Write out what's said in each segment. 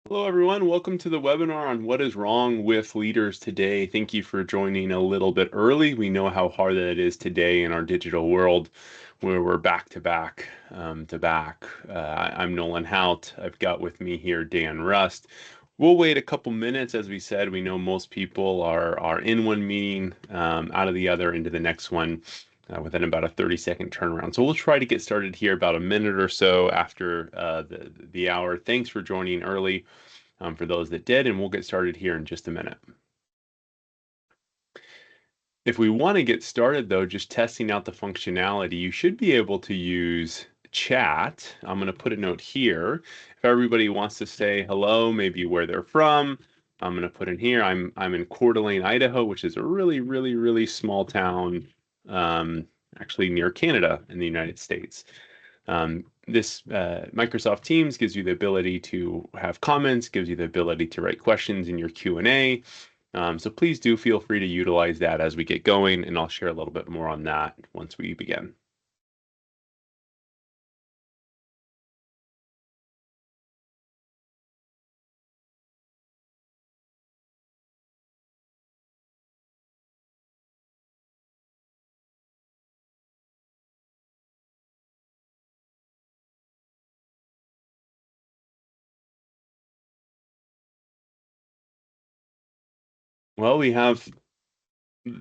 Hello, everyone. Welcome to the webinar on what is wrong with leaders today. Thank you for joining a little bit early. We know how hard that it is today in our digital world where we're back to back to back. I'm Nolan Hout. I've got with me here Dan Rust. We'll wait a couple minutes. As we said, we know most people are in one meeting, out of the other, into the next one within about a 30-second turnaround. So we'll try to get started here about a minute or so after the hour. Thanks for joining early for those that did, and we'll get started here in just a minute. If we want to get started, though, just testing out the functionality, you should be able to use chat. I'm going to put a note here. If everybody wants to say hello, maybe where they're from, I'm going to put in here. I'm in Coeur d'Alene, Idaho, which is a really small town, actually near Canada in the United States. This Microsoft Teams gives you the ability to have comments, gives you the ability to write questions in your Q&A. So please do feel free to utilize that as we get going, and I'll share a little bit more on that once we begin. Well, we have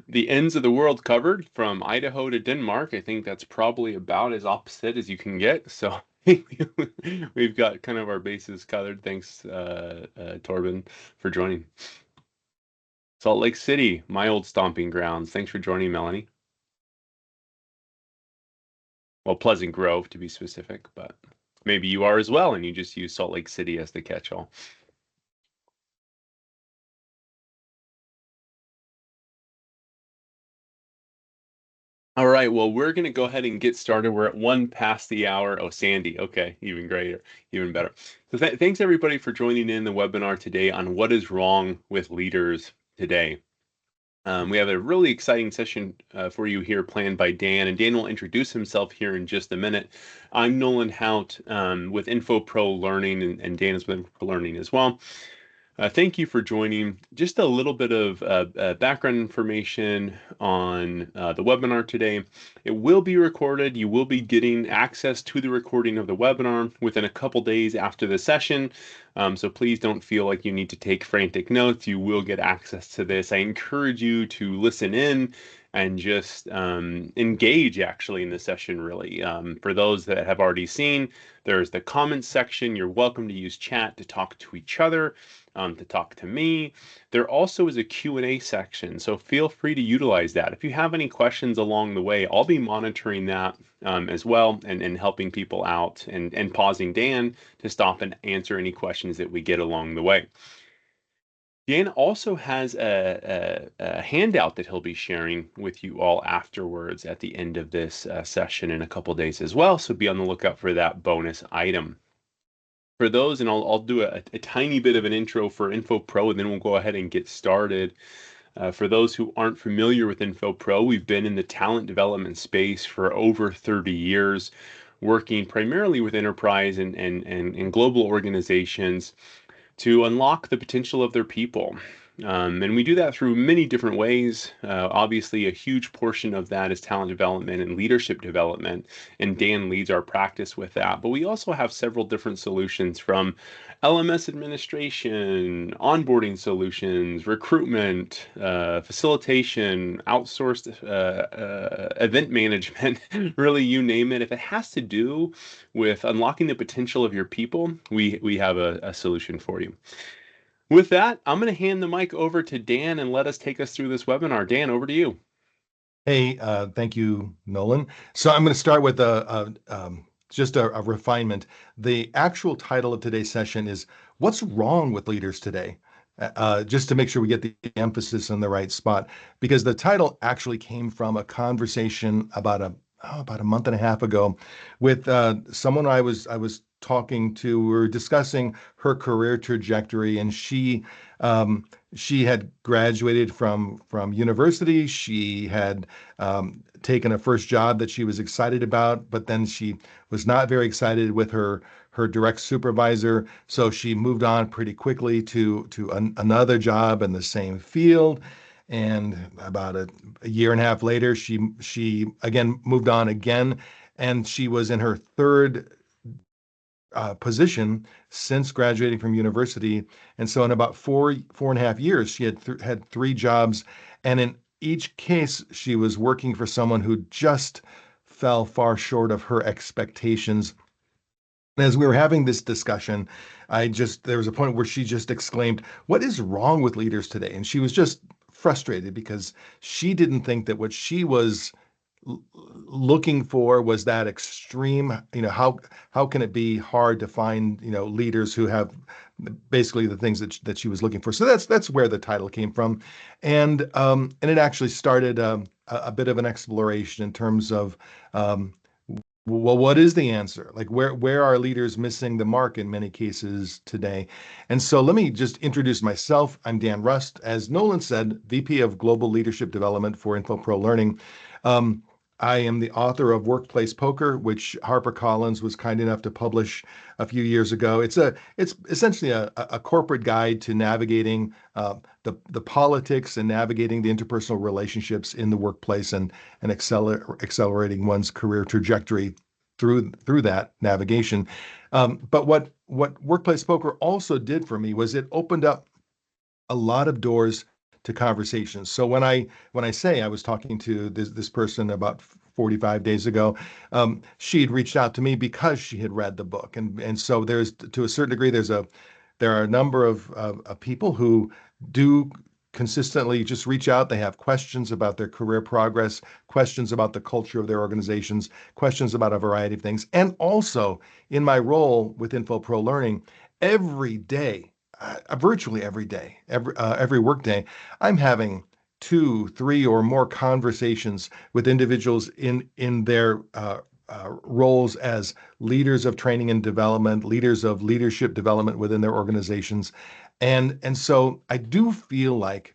the ends of the world covered from Idaho to Denmark. I think that's probably about as opposite as you can get. So we've got kind of our bases covered. Thanks, Torben, for joining. Salt Lake City, my old stomping grounds. Thanks for joining, Melanie. Well, Pleasant Grove to be specific, but maybe you are as well, and you just use Salt Lake City as the catch-all. All right, well, we're going to go ahead and get started. We're at one past the hour. Oh, Sandy. Okay, even greater, even better. So thanks everybody for joining in the webinar today on what is wrong with leaders today. We have a really exciting session for you here planned by Dan, and Dan will introduce himself here in just a minute. I'm Nolan Hout with Infopro Learning, and Dan is with Infopro Learning as well. Thank you for joining. Just a little bit of background information on the webinar today. It will be recorded. You will be getting access to the recording of the webinar within a couple days after the session. So please don't feel like you need to take frantic notes. You will get access to this. I encourage you to listen in and just engage actually in the session really. For those that have already seen, there's the comments section. You're welcome to use chat to talk to each other, to talk to me. There also is a Q&A section, so feel free to utilize that. If you have any questions along the way, I'll be monitoring that as well and helping people out and pausing Dan to stop and answer any questions that we get along the way. Dan also has a handout that he'll be sharing with you all afterwards at the end of this session in a couple days as well, so be on the lookout for that bonus item. For those, and I'll do a tiny bit of an intro for Infopro, and then we'll go ahead and get started. For those who aren't familiar with Infopro, we've been in the talent development space for over 30 years, working primarily with enterprise and global organizations to unlock the potential of their people. And we do that through many different ways. Obviously, a huge portion of that is talent development and leadership development, and Dan leads our practice with that. But we also have several different solutions from LMS administration, onboarding solutions, recruitment, facilitation, outsourced event management, really you name it. If it has to do with unlocking the potential of your people, we have a solution for you. With that, I'm going to hand the mic over to Dan and let us take us through this webinar. Dan, over to you. Hey, thank you, Nolan. So I'm going to start with just a refinement. The actual title of today's session is "What's Wrong with Leaders Today?" Just to make sure we get the emphasis in the right spot, because the title actually came from a conversation about a month and a half ago with someone I was we were discussing her career trajectory, and she had graduated from university. She had taken a first job that she was excited about, but then she was not very excited with her direct supervisor, so she moved on pretty quickly to another job in the same field. And about a year and a half later, she again moved on again, and she was in her third position since graduating from university. And so in about 4.5 years, she had three jobs. And in each case, she was working for someone who just fell far short of her expectations. And as we were having this discussion, there was a point where she just exclaimed, "What is wrong with leaders today?" And she was just frustrated because she didn't think that what she was looking for was that extreme. How can it be hard to find, leaders who have basically the things that she was looking for? So that's where the title came from. And it actually started a bit of an exploration in terms of, well, what is the answer? Like, where are leaders missing the mark in many cases today? And so let me just introduce myself. I'm Dan Rust. As Nolan said, VP of Global Leadership Development for Infopro Learning. Um, I am the author of Workplace Poker, which HarperCollins was kind enough to publish a few years ago. It's essentially a corporate guide to navigating the politics and navigating the interpersonal relationships in the workplace, and accelerating one's career trajectory through that navigation. But what Workplace Poker also did for me was it opened up a lot of doors to conversations. So when I say I was talking to this person about 45 days ago, she had reached out to me because she had read the book, and so there's, to a certain degree, there are a number of people who do consistently just reach out. They have questions about their career progress, questions about the culture of their organizations, questions about a variety of things. And also, in my role with InfoPro Learning, every day, virtually every day, every work day, I'm having two, three, or more conversations with individuals in their roles as leaders of training and development, leaders of leadership development within their organizations. And so I do feel like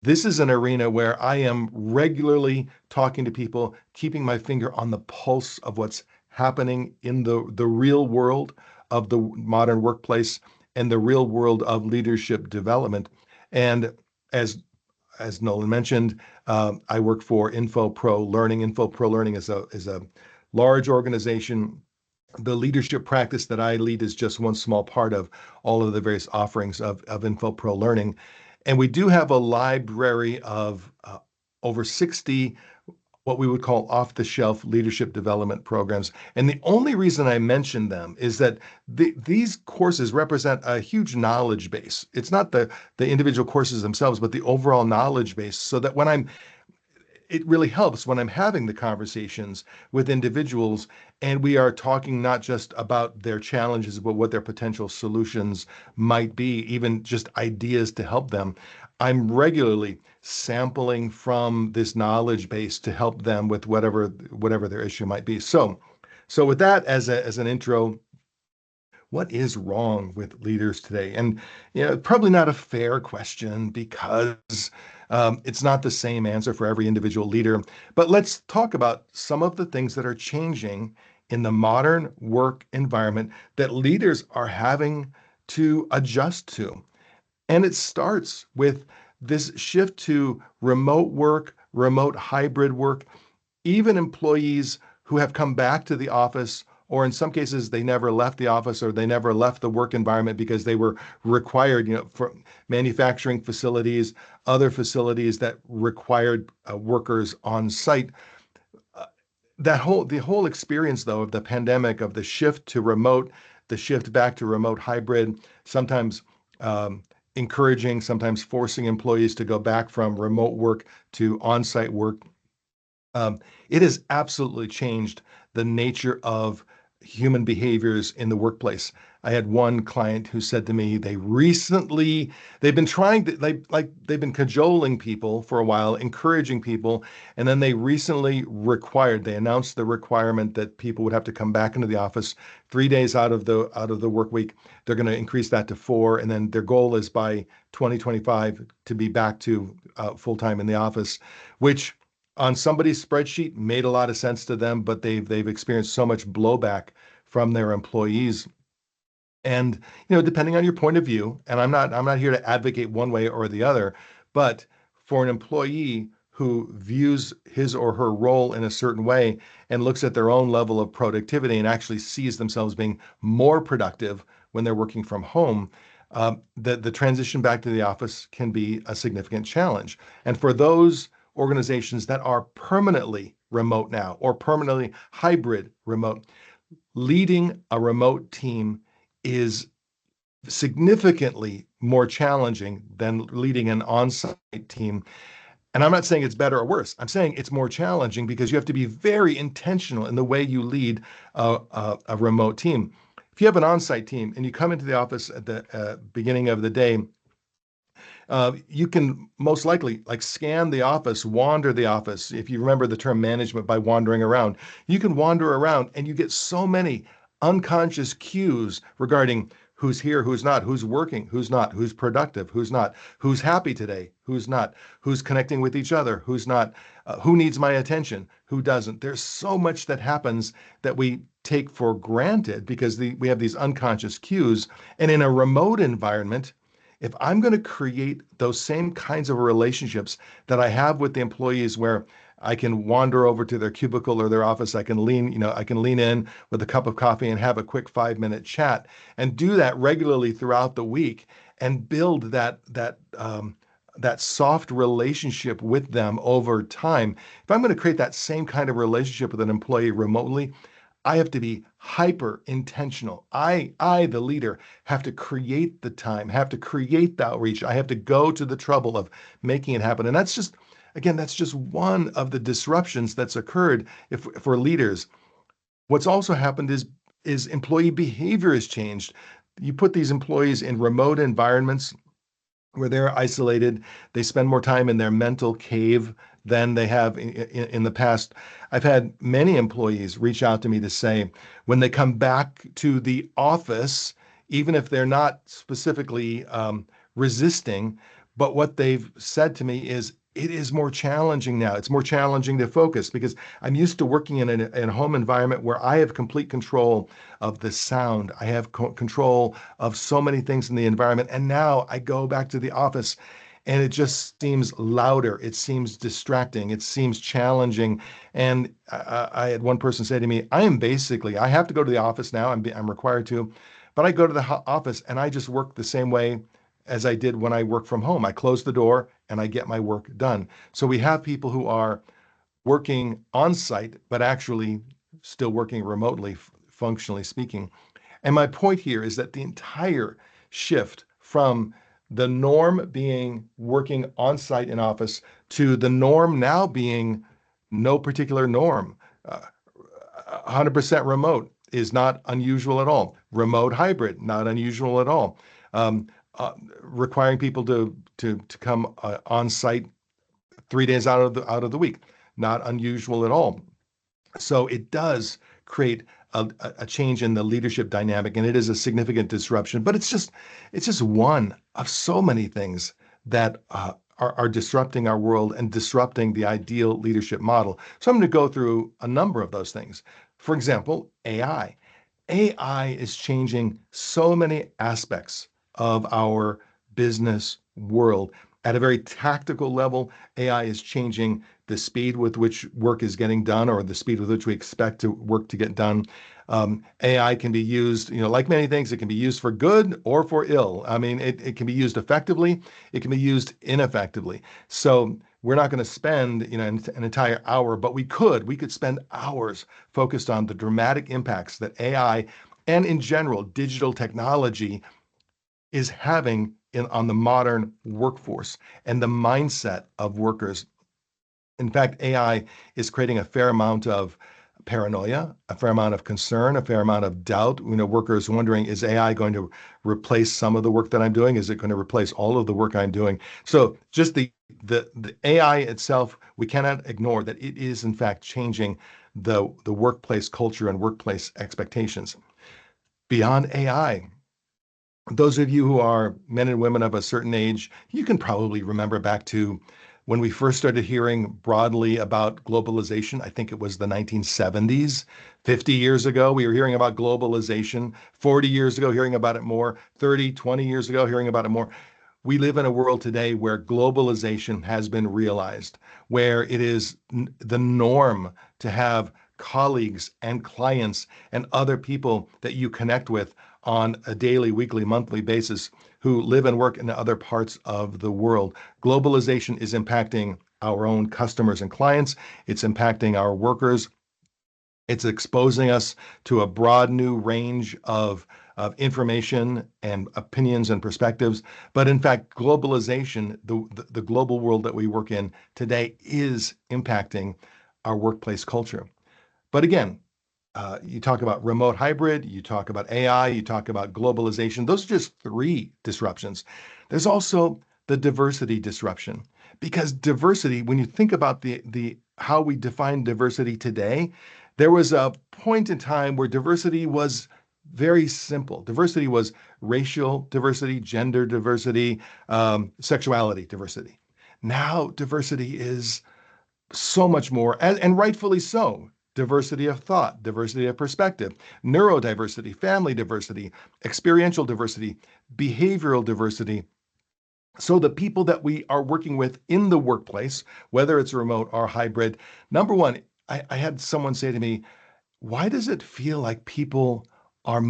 this is an arena where I am regularly talking to people, keeping my finger on the pulse of what's happening in the real world of the modern workplace and the real world of leadership development. And as Nolan mentioned, I work for InfoPro Learning. InfoPro Learning is a large organization. The leadership practice that I lead is just one small part of all of the various offerings of InfoPro Learning. And we do have a library of over 60 what we would call off-the-shelf leadership development programs. And the only reason I mention them is that these courses represent a huge knowledge base. It's not the individual courses themselves, but the overall knowledge base, so that it really helps when I'm having the conversations with individuals and we are talking not just about their challenges, but what their potential solutions might be, even just ideas to help them. I'm regularly sampling from this knowledge base to help them with whatever their issue might be. So with that as an intro, what is wrong with leaders today? And probably not a fair question, because it's not the same answer for every individual leader. But let's talk about some of the things that are changing in the modern work environment that leaders are having to adjust to. And it starts with this shift to remote work, remote hybrid work. Even employees who have come back to the office, or in some cases, they never left the office, or they never left the work environment because they were required, for manufacturing facilities, other facilities that required workers on site. Uh, the whole experience, though, of the pandemic, of the shift to remote, the shift back to remote hybrid, sometimes encouraging, sometimes forcing employees to go back from remote work to on-site work. It has absolutely changed the nature of human behaviors in the workplace. I had one client who said to me they've been trying to they've been cajoling people for a while, encouraging people, and then they announced the requirement that people would have to come back into the office 3 days out of the work week. They're going to increase that to 4, and then their goal is by 2025 to be back to full time in the office, which on somebody's spreadsheet made a lot of sense to them, but they've experienced so much blowback from their employees. And depending on your point of view, and I'm not here to advocate one way or the other, but for an employee who views his or her role in a certain way and looks at their own level of productivity and actually sees themselves being more productive when they're working from home, the transition back to the office can be a significant challenge. And for those organizations that are permanently remote now or permanently hybrid remote, leading a remote team is significantly more challenging than leading an on-site team. And I'm not saying it's better or worse. I'm saying it's more challenging because you have to be very intentional in the way you lead a remote team. If you have an on-site team and you come into the office at the beginning of the day, you can most likely like scan the office, wander the office. If you remember the term management by wandering around, you can wander around and you get so many unconscious cues regarding who's here, who's not, who's working, who's not, who's productive, who's not, who's happy today, who's not, who's connecting with each other, who's not, who needs my attention, who doesn't. There's so much that happens that we take for granted because we have these unconscious cues. And in a remote environment, if I'm going to create those same kinds of relationships that I have with the employees where I can wander over to their cubicle or their office, I can lean in with a cup of coffee and have a quick 5-minute chat and do that regularly throughout the week and build that soft relationship with them over time. If I'm going to create that same kind of relationship with an employee remotely, I have to be hyper intentional. The leader, have to create the time, have to create the outreach. I have to go to the trouble of making it happen. And that's just one of the disruptions that's occurred for leaders. What's also happened is employee behavior has changed. You put these employees in remote environments where they're isolated. They spend more time in their mental cave than they have in the past. I've had many employees reach out to me to say when they come back to the office, even if they're not specifically resisting, but what they've said to me is, it is more challenging now. It's more challenging to focus because I'm used to working in a home environment where I have complete control of the sound. I have control of so many things in the environment. And now I go back to the office and it just seems louder. It seems distracting. It seems challenging. And I had one person say to me, I have to go to the office now. I'm required to, but I go to the office and I just work the same way as I did when I work from home. I close the door and I get my work done. So we have people who are working on site, but actually still working remotely, functionally speaking. And my point here is that the entire shift from the norm being working on site in office to the norm now being no particular norm, 100% remote is not unusual at all. Remote hybrid, not unusual at all. Um, Requiring people to come on site 3 days out of the week, not unusual at all. So it does create a change in the leadership dynamic, and it is a significant disruption. But it's just one of so many things that are disrupting our world and disrupting the ideal leadership model. So I'm going to go through a number of those things. For example, AI. AI is changing so many aspects of our business world. At a very tactical level, AI is changing the speed with which work is getting done or the speed with which we expect work to get done. AI can be used, like many things, it can be used for good or for ill. I mean, it can be used effectively, it can be used ineffectively. So we're not going to spend, an entire hour, but we could spend hours focused on the dramatic impacts that AI and in general digital technology is having on the modern workforce and the mindset of workers. In fact, AI is creating a fair amount of paranoia, a fair amount of concern, a fair amount of doubt. Workers wondering, is AI going to replace some of the work that I'm doing? Is it going to replace all of the work I'm doing? So just the AI itself, we cannot ignore that it is in fact changing the workplace culture and workplace expectations. Beyond AI, those of you who are men and women of a certain age, you can probably remember back to when we first started hearing broadly about globalization. I think it was the 1970s. 50 years ago, we were hearing about globalization. 40 years ago, hearing about it more. 30, 20 years ago, hearing about it more. We live in a world today where globalization has been realized, where it is the norm to have colleagues and clients and other people that you connect with on a daily, weekly, monthly basis who live and work in other parts of the world. Globalization is impacting our own customers and clients. It's impacting our workers. It's exposing us to a broad new range of information and opinions and perspectives. But in fact, globalization, the global world that we work in today, is impacting our workplace culture. But again, you talk about remote hybrid, you talk about AI, you talk about globalization. Those are just three disruptions. There's also the diversity disruption, because diversity, when you think about the how we define diversity today, there was a point in time where diversity was very simple. Diversity was racial diversity, gender diversity, sexuality diversity. Now diversity is so much more, and rightfully so. Diversity of thought, diversity of perspective, neurodiversity, family diversity, experiential diversity, behavioral diversity. So the people that we are working with in the workplace, whether it's remote or hybrid, number one, I had someone say to me, why does it feel like people are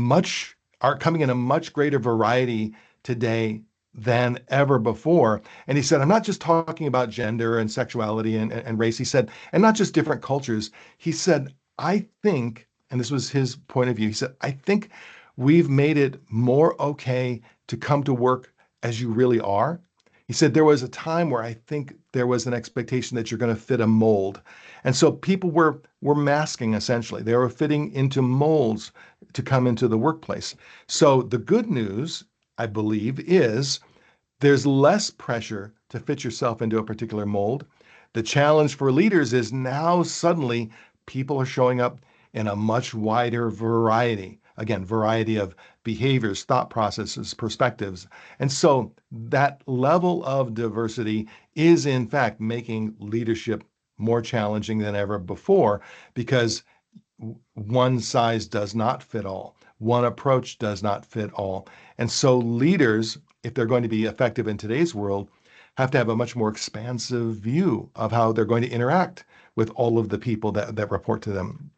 coming in a much greater variety today than ever before? And he said, I'm not just talking about gender and sexuality and race. He said, and not just different cultures. He said, I think, and this was his point of view, he said, I think we've made it more okay to come to work as you really are. He said there was a time where I think there was an expectation that you're going to fit a mold. And so people were masking essentially. They were fitting into molds to come into the workplace. So the good news, I believe, is there's less pressure to fit yourself into a particular mold. The challenge for leaders is now suddenly people are showing up in a much wider variety. Again, variety of behaviors, thought processes, perspectives. And so that level of diversity is, in fact, making leadership more challenging than ever before, because one size does not fit all. One approach does not fit all. And so leaders, if they're going to be effective in today's world, have to have a much more expansive view of how they're going to interact with all of the people that report to them.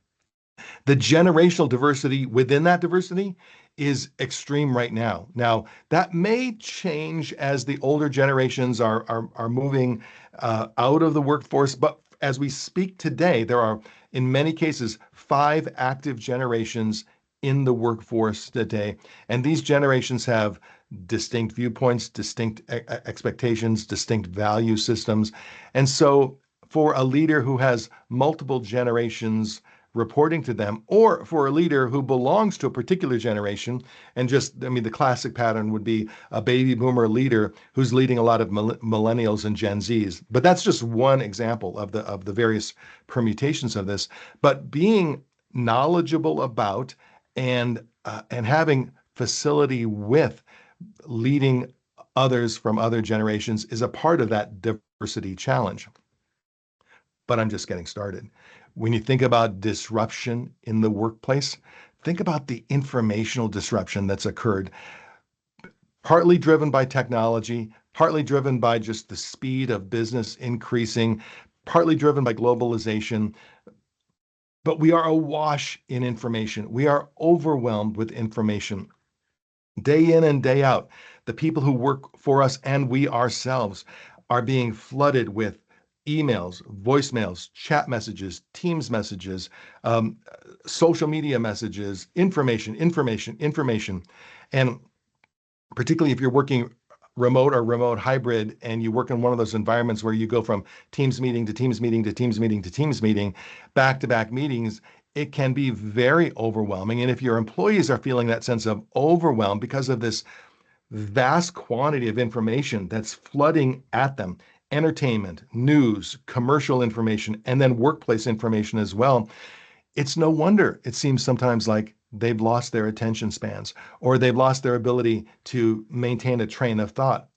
The generational diversity within that diversity is extreme right now. Now, that may change as the older generations are moving out of the workforce, but as we speak today, there are, in many cases, 5 active generations in the workforce today. And these generations have distinct viewpoints, distinct expectations, distinct value systems. And so for a leader who has multiple generations reporting to them, or for a leader who belongs to a particular generation, and just, I mean, the classic pattern would be a baby boomer leader who's leading a lot of millennials and Gen Zs. But that's just one example of the various permutations of this. But being knowledgeable about and having facility with leading others from other generations is a part of that diversity challenge. But I'm just getting started. When you think about disruption in the workplace, think about the informational disruption that's occurred, partly driven by technology, partly driven by just the speed of business increasing, partly driven by globalization. But we are awash in information. We are overwhelmed with information. Day in and day out, the people who work for us and we ourselves are being flooded with emails, voicemails, chat messages, Teams messages, social media messages, information. And particularly if you're working remote or remote hybrid and you work in one of those environments where you go from Teams meeting to Teams meeting to Teams meeting to Teams meeting, back to back meetings, it can be very overwhelming. And if your employees are feeling that sense of overwhelm because of this vast quantity of information that's flooding at them, entertainment, news, commercial information, and then workplace information as well, it's no wonder it seems sometimes like they've lost their attention spans or they've lost their ability to maintain a train of thought.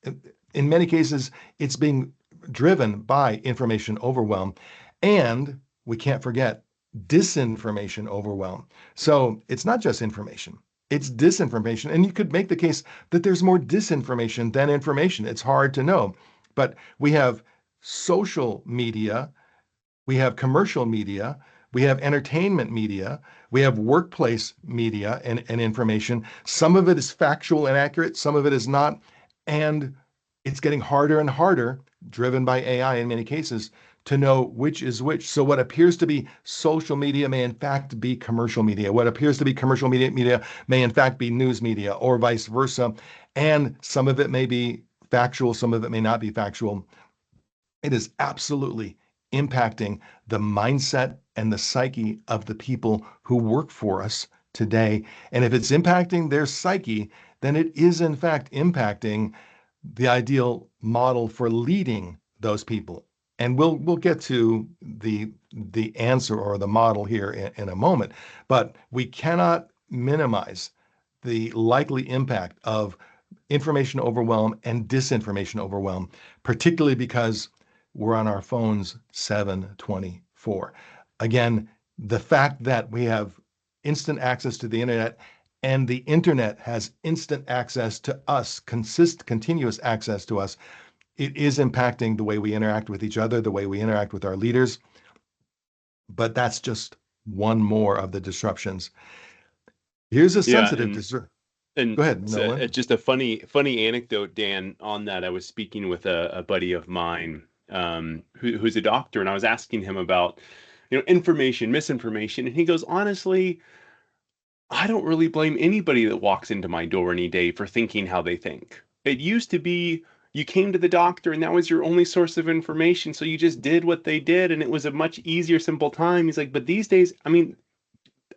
In many cases, it's being driven by information overwhelm. And we can't forget disinformation overwhelm. So it's not just information, it's disinformation. And you could make the case that there's more disinformation than information. It's hard to know. But we have social media, we have commercial media, we have entertainment media, we have workplace media and information. Some of it is factual and accurate, some of it is not. And it's getting harder and harder, driven by AI in many cases, to know which is which. So what appears to be social media may in fact be commercial media. What appears to be commercial media may in fact be news media or vice versa. And some of it may be factual, some of it may not be factual. It is absolutely impacting the mindset and the psyche of the people who work for us today. And if it's impacting their psyche, then it is in fact impacting the ideal model for leading those people. And we'll get to the answer or the model here in a moment, but we cannot minimize the likely impact of information overwhelm and disinformation overwhelm, particularly because we're on our phones 7/24. Again, the fact that we have instant access to the internet and the internet has instant access to us, continuous access to us, it is impacting the way we interact with each other, the way we interact with our leaders. But that's just one more of the disruptions. Here's a Yeah, sensitive disruption. Go and ahead, it's Nolan. just a funny anecdote, Dan, on that. I was speaking with a buddy of mine, who's a doctor, and I was asking him about, information, misinformation, and he goes, honestly, I don't really blame anybody that walks into my door any day for thinking how they think. It used to be you came to the doctor and that was your only source of information, so you just did what they did, and it was a much easier, simple time. He's like, but these days, I mean,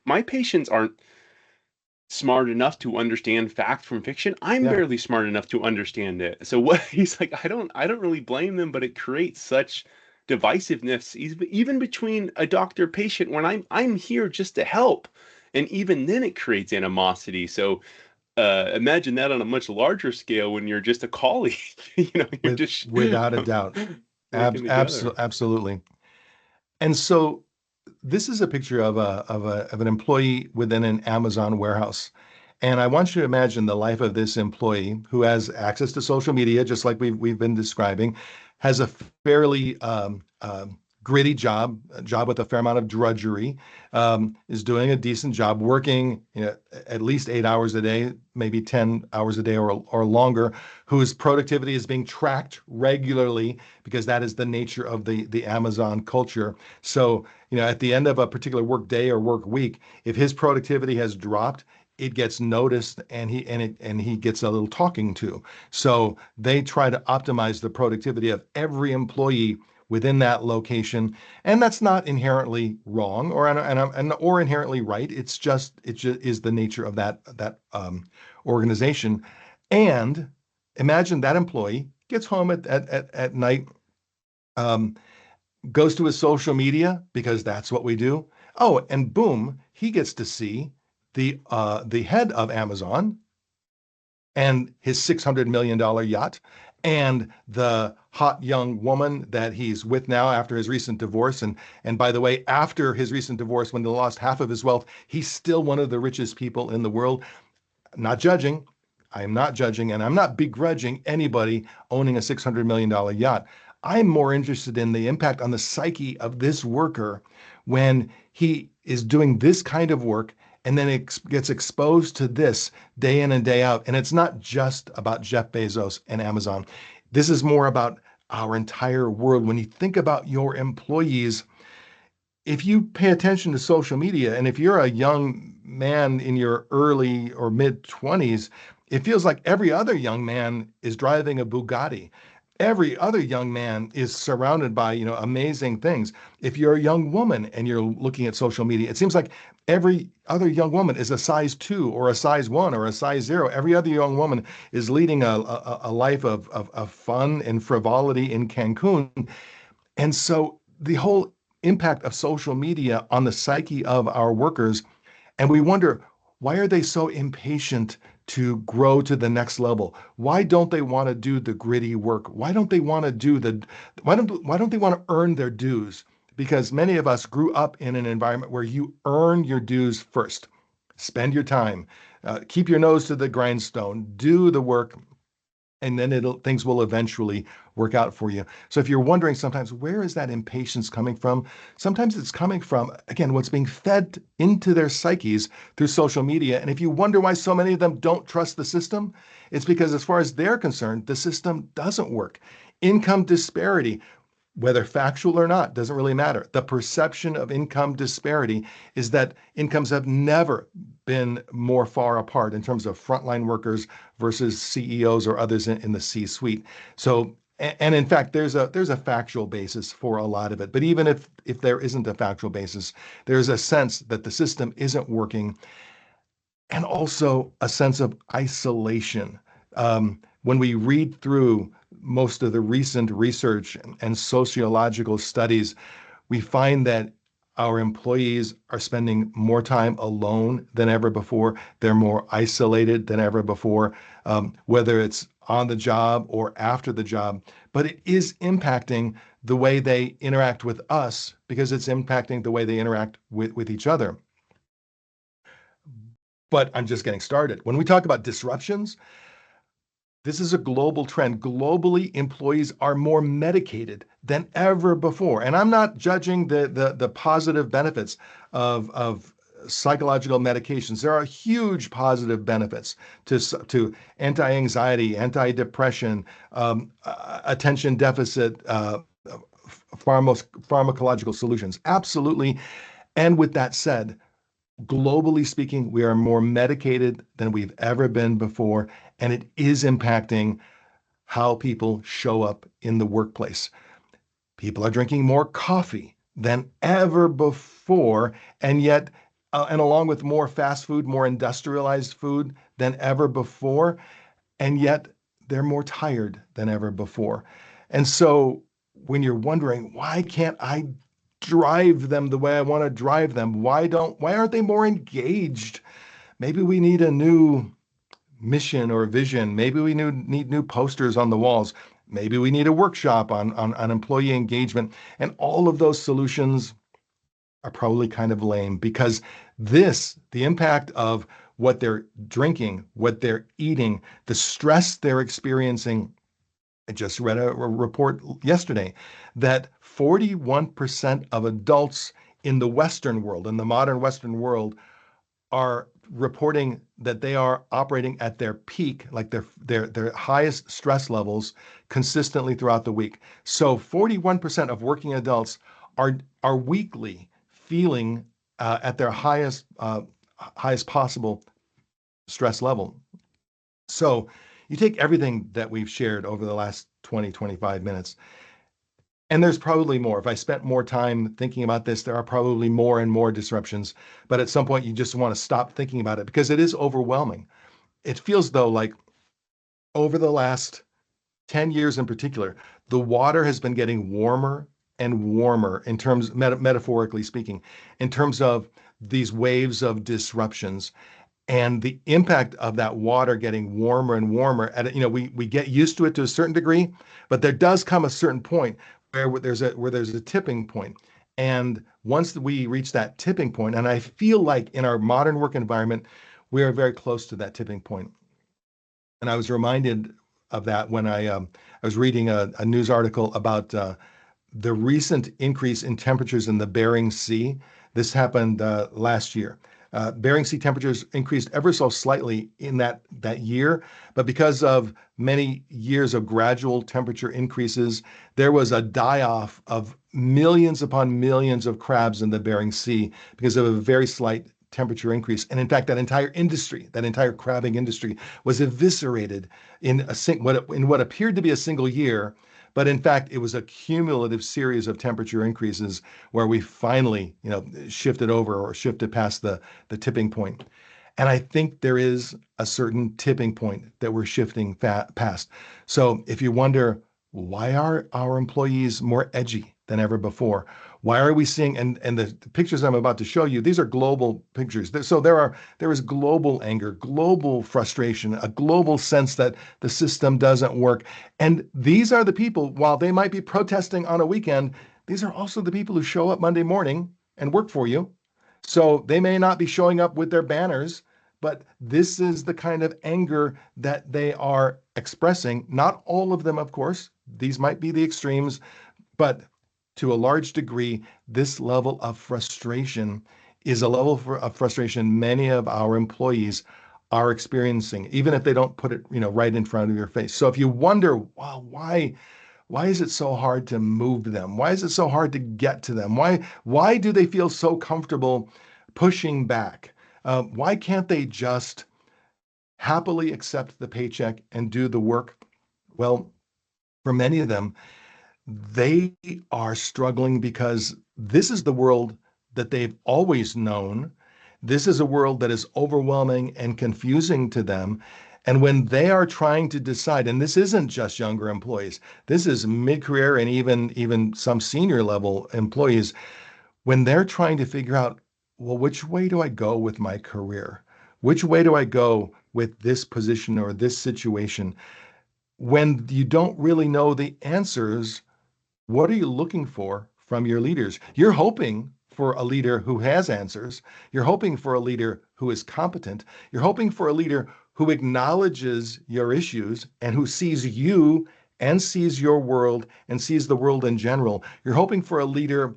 my patients aren't smart enough to understand fact from fiction. I'm Yeah, barely smart enough to understand it. So what he's like, I don't really blame them, but it creates such divisiveness even between a doctor patient when I'm here just to help. And even then it creates animosity. So imagine that on a much larger scale when you're just a colleague, you're just without a doubt. working together. Absolutely. And so this is a picture of an employee within an Amazon warehouse. And I want you to imagine the life of this employee who has access to social media, just like we've been describing, has a fairly gritty job, a job with a fair amount of drudgery, is doing a decent job, working, at least 8 hours a day, maybe 10 hours a day or longer, whose productivity is being tracked regularly because that is the nature of the Amazon culture. So, at the end of a particular work day or work week, if his productivity has dropped, it gets noticed and he gets a little talking to. So they try to optimize the productivity of every employee within that location, and that's not inherently wrong or inherently right. It just is the nature of that organization. And imagine that employee gets home at night, um, goes to his social media because that's what we do. Oh, and boom, he gets to see the head of Amazon and his $600 million yacht and the hot young woman that he's with now after his recent divorce. And by the way, after his recent divorce, when he lost half of his wealth, he's still one of the richest people in the world. Not judging. I am not judging, and I'm not begrudging anybody owning a $600 million yacht. I'm more interested in the impact on the psyche of this worker when he is doing this kind of work and then it gets exposed to this day in and day out. And it's not just about Jeff Bezos and Amazon. This is more about our entire world. When you think about your employees, if you pay attention to social media, and if you're a young man in your early or mid 20s, it feels like every other young man is driving a Bugatti. Every other young man is surrounded by, amazing things. If you're a young woman and you're looking at social media, it seems like every other young woman is a size 2 or a size 1 or a size 0. Every other young woman is leading a life of fun and frivolity in Cancun. And so the whole impact of social media on the psyche of our workers, and we wonder, why are they so impatient to grow to the next level? Why don't they want to do the gritty work? Why don't they want to do the why don't they want to earn their dues? Because many of us grew up in an environment where you earn your dues first. Spend your time, keep your nose to the grindstone, do the work, and then things will eventually work out for you. So if you're wondering sometimes, where is that impatience coming from? Sometimes it's coming from, again, what's being fed into their psyches through social media. And if you wonder why so many of them don't trust the system, it's because as far as they're concerned, the system doesn't work. Income disparity, whether factual or not, doesn't really matter. The perception of income disparity is that incomes have never been more far apart in terms of frontline workers versus CEOs or others in the C-suite. So, and in fact, there's a factual basis for a lot of it. But even if there isn't a factual basis, there's a sense that the system isn't working, and also a sense of isolation. When we read through most of the recent research and sociological studies, we find that our employees are spending more time alone than ever before. They're more isolated than ever before, whether it's on the job or after the job. But it is impacting the way they interact with us because it's impacting the way they interact with each other. But I'm just getting started. When we talk about disruptions, this is a global trend. Globally, employees are more medicated than ever before. And I'm not judging the positive benefits of psychological medications. There are huge positive benefits to anti-anxiety, anti-depression, attention deficit, pharmacological solutions. Absolutely. And with that said, globally speaking, we are more medicated than we've ever been before, and it is impacting how people show up in the workplace. People are drinking more coffee than ever before, and yet, and along with more fast food, more industrialized food than ever before, and yet they're more tired than ever before. And so when you're wondering, why can't I drive them the way I want to drive them? Why aren't they more engaged? Maybe we need a new mission or vision. Maybe we need new posters on the walls. Maybe we need a workshop on employee engagement. And all of those solutions are probably kind of lame because the impact of what they're drinking, what they're eating, the stress they're experiencing. I just read a report yesterday that 41% of adults in the Western world, in the modern Western world, are reporting that they are operating at their peak, like their highest stress levels consistently throughout the week. So 41% of working adults are weekly feeling at their highest possible stress level. So you take everything that we've shared over the last 20, 25 minutes, and there's probably more. If I spent more time thinking about this, there are probably more and more disruptions. But at some point, you just want to stop thinking about it because it is overwhelming. It feels though like over the last 10 years in particular, the water has been getting warmer and warmer in terms, metaphorically speaking, in terms of these waves of disruptions. And the impact of that water getting warmer and warmer we get used to it to a certain degree, but there does come a certain point where there's a tipping point. And once we reach that tipping point, and I feel like in our modern work environment, we are very close to that tipping point. And I was reminded of that when I was reading a news article about the recent increase in temperatures in the Bering Sea. This happened last year. Bering Sea temperatures increased ever so slightly in that year, but because of many years of gradual temperature increases, there was a die-off of millions upon millions of crabs in the Bering Sea because of a very slight temperature increase. And in fact, that entire industry, that entire crabbing industry, was eviscerated in what appeared to be a single year. But in fact, it was a cumulative series of temperature increases where we finally, shifted over or shifted past the tipping point. And I think there is a certain tipping point that we're shifting past. So if you wonder, why are our employees more edgy than ever before? Why are we seeing, and the pictures I'm about to show you, these are global pictures. So there is global anger, global frustration, a global sense that the system doesn't work. And these are the people, while they might be protesting on a weekend, these are also the people who show up Monday morning and work for you. So they may not be showing up with their banners, but this is the kind of anger that they are expressing. Not all of them, of course. These might be the extremes, but to a large degree, this level of frustration is a level of frustration many of our employees are experiencing, even if they don't put it, right in front of your face. So if you wonder, wow, why is it so hard to move them? Why is it so hard to get to them? Why do they feel so comfortable pushing back? Why can't they just happily accept the paycheck and do the work? Well, for many of them, they are struggling because this is the world that they've always known. This is a world that is overwhelming and confusing to them. And when they are trying to decide, and this isn't just younger employees, this is mid-career and even some senior level employees, when they're trying to figure out, well, which way do I go with my career? Which way do I go with this position or this situation? When you don't really know the answers, what are you looking for from your leaders? You're hoping for a leader who has answers. You're hoping for a leader who is competent. You're hoping for a leader who acknowledges your issues and who sees you and sees your world and sees the world in general. You're hoping for a leader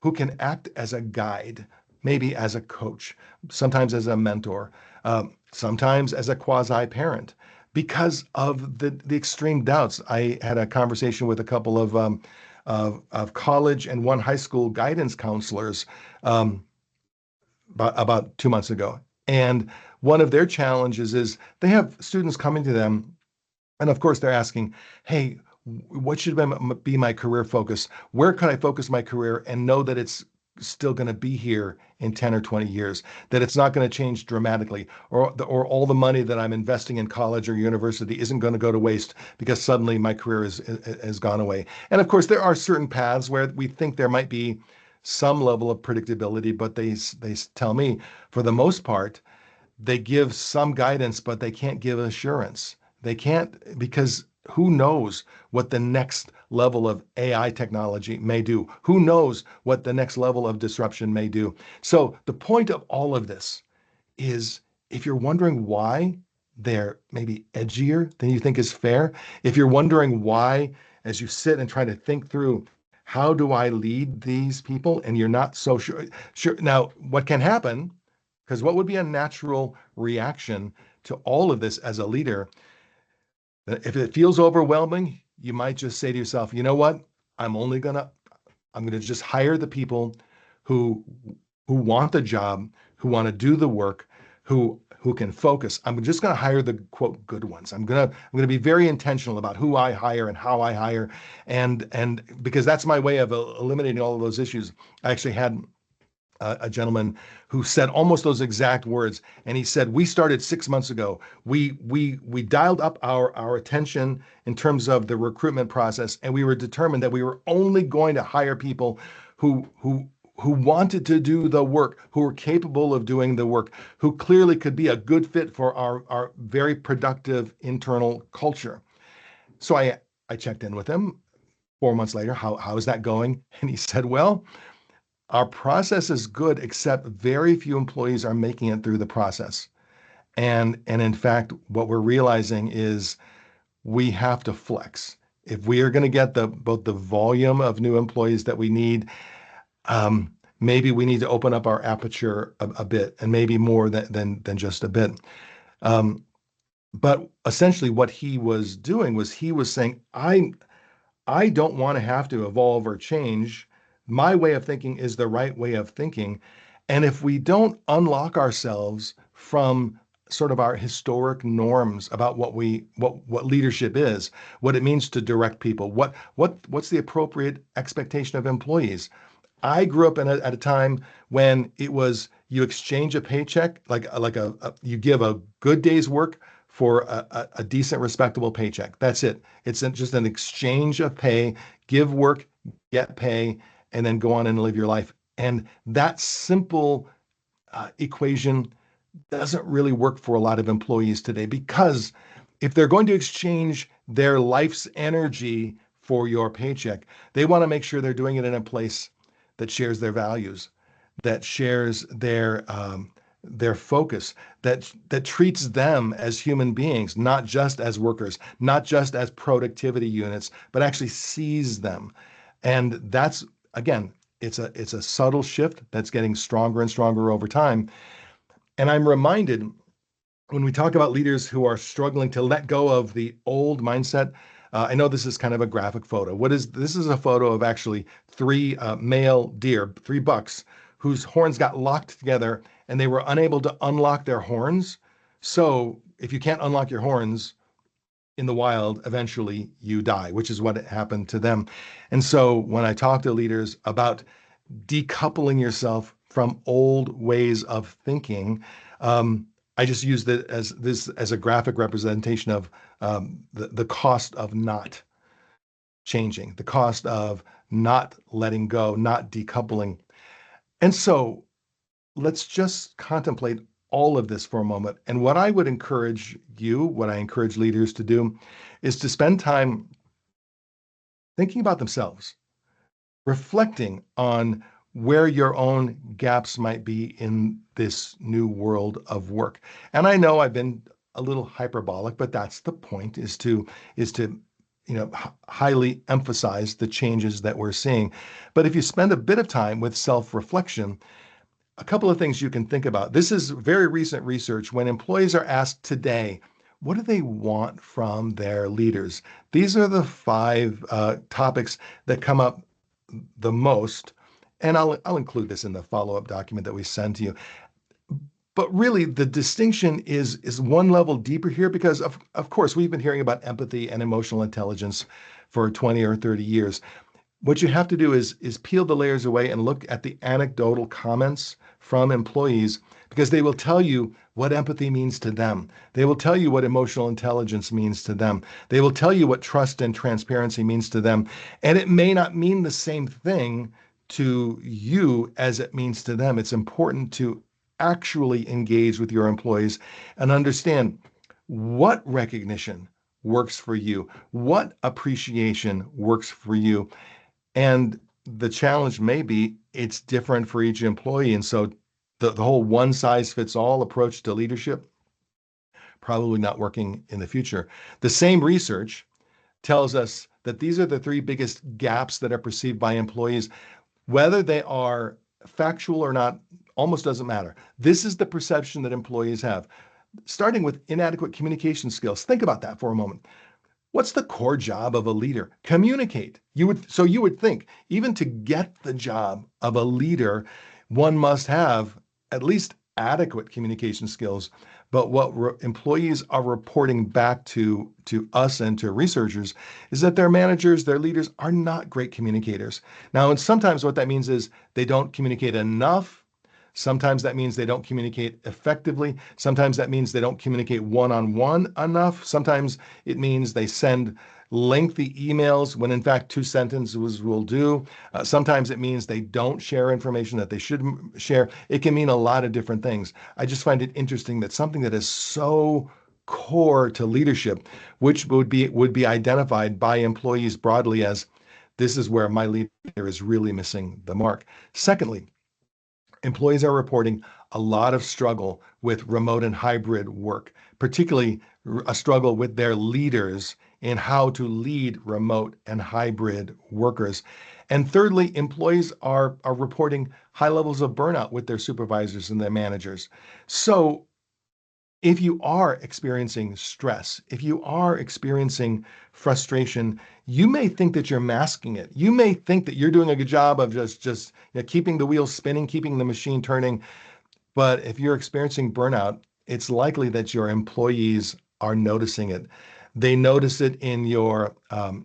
who can act as a guide, maybe as a coach, sometimes as a mentor, sometimes as a quasi parent. Because of the extreme doubts, I had a conversation with a couple of college and one high school guidance counselors um, about 2 months ago. And one of their challenges is they have students coming to them, and of course they're asking, hey, what should be my career focus? Where can I focus my career and know that it's still going to be here in 10 or 20 years, that it's not going to change dramatically, or all the money that I'm investing in college or university isn't going to go to waste because suddenly my career has gone away. And of course, there are certain paths where we think there might be some level of predictability, but they tell me, for the most part, they give some guidance, but they can't give assurance. They can't, because who knows what the next level of AI technology may do? Who knows what the next level of disruption may do? So the point of all of this is, if you're wondering why they're maybe edgier than you think is fair, if you're wondering why, as you sit and try to think through, how do I lead these people? And you're not so sure. Now, what can happen, because what would be a natural reaction to all of this as a leader, if it feels overwhelming, you might just say to yourself, you know what? I'm only gonna, I'm gonna just hire the people who who want the job, who want to do the work, who can focus. I'm just going to hire the quote good ones. I'm going to be very intentional about who I hire and how I hire, and because that's my way of eliminating all of those issues. I actually had a gentleman who said almost those exact words, and he said, "We started 6 months ago. We dialed up our attention in terms of the recruitment process, and we were determined that we were only going to hire people who wanted to do the work, who were capable of doing the work, who clearly could be a good fit for our very productive internal culture." So I checked in with him 4 months later. How is that going? And he said, "Well, our process is good, except very few employees are making it through the process. And in fact, what we're realizing is we have to flex. If we are going to get both the volume of new employees that we need, maybe we need to open up our aperture a bit, and maybe more than just a bit." But essentially what he was doing was he was saying, I don't want to have to evolve or change. My way of thinking is the right way of thinking. And if we don't unlock ourselves from sort of our historic norms about what leadership is, what it means to direct people, what's the appropriate expectation of employees. I grew up at a time when it was you exchange a paycheck, you give a good day's work for a decent, respectable paycheck. That's it. Just an exchange of pay, give work, get pay, and then go on and live your life. And that simple equation doesn't really work for a lot of employees today because if they're going to exchange their life's energy for your paycheck, they want to make sure they're doing it in a place that shares their values, that shares their focus, that treats them as human beings, not just as workers, not just as productivity units, but actually sees them. And that's again, it's a subtle shift that's getting stronger and stronger over time. And I'm reminded when we talk about leaders who are struggling to let go of the old mindset. I know this is kind of a graphic photo. What is this? Is a photo of actually three male deer, three bucks, whose horns got locked together and they were unable to unlock their horns. So if you can't unlock your horns in the wild, eventually you die, which is what happened to them. And so when I talk to leaders about decoupling yourself from old ways of thinking. I just use that as a graphic representation of the cost of not changing, the cost of not letting go, not decoupling. And so let's just contemplate all of this for a moment. And what I would encourage you, what I encourage leaders to do, is to spend time thinking about themselves, reflecting on where your own gaps might be in this new world of work. And I know I've been a little hyperbolic, but that's the point is to highly emphasize the changes that we're seeing. But if you spend a bit of time with self-reflection, a couple of things you can think about. This is very recent research. When employees are asked today, what do they want from their leaders? These are the five topics that come up the most. And I'll include this in the follow-up document that we send to you. But really, the distinction is one level deeper here because of course we've been hearing about empathy and emotional intelligence for 20 or 30 years. What you have to do is peel the layers away and look at the anecdotal comments from employees because they will tell you what empathy means to them. They will tell you what emotional intelligence means to them. They will tell you what trust and transparency means to them. And it may not mean the same thing to you as it means to them. It's important to actually engage with your employees and understand what recognition works for you, what appreciation works for you. And the challenge may be it's different for each employee. And so the whole one size fits all approach to leadership probably not working in the future. The same research tells us that these are the three biggest gaps that are perceived by employees, whether they are factual or not, almost doesn't matter. This is the perception that employees have, starting with inadequate communication skills. Think about that for a moment. What's the core job of a leader? Communicate. You would think even to get the job of a leader, one must have at least adequate communication skills. But what employees are reporting back to us and to researchers is that their managers, their leaders are not great communicators. Now, and sometimes what that means is they don't communicate enough. Sometimes that means they don't communicate effectively. Sometimes that means they don't communicate one-on-one enough. Sometimes it means they send lengthy emails when in fact two sentences will do. Sometimes it means they don't share information that they should share. It can mean a lot of different things. I just find it interesting that something that is so core to leadership, which would be identified by employees broadly as this is where my leader is really missing the mark. Secondly, employees are reporting a lot of struggle with remote and hybrid work, particularly a struggle with their leaders in how to lead remote and hybrid workers. And thirdly, employees are reporting high levels of burnout with their supervisors and their managers. So if you are experiencing stress, if you are experiencing frustration, you may think that you're masking it. You may think that you're doing a good job of just keeping the wheels spinning, keeping the machine turning. But if you're experiencing burnout, it's likely that your employees are noticing it. They notice it in your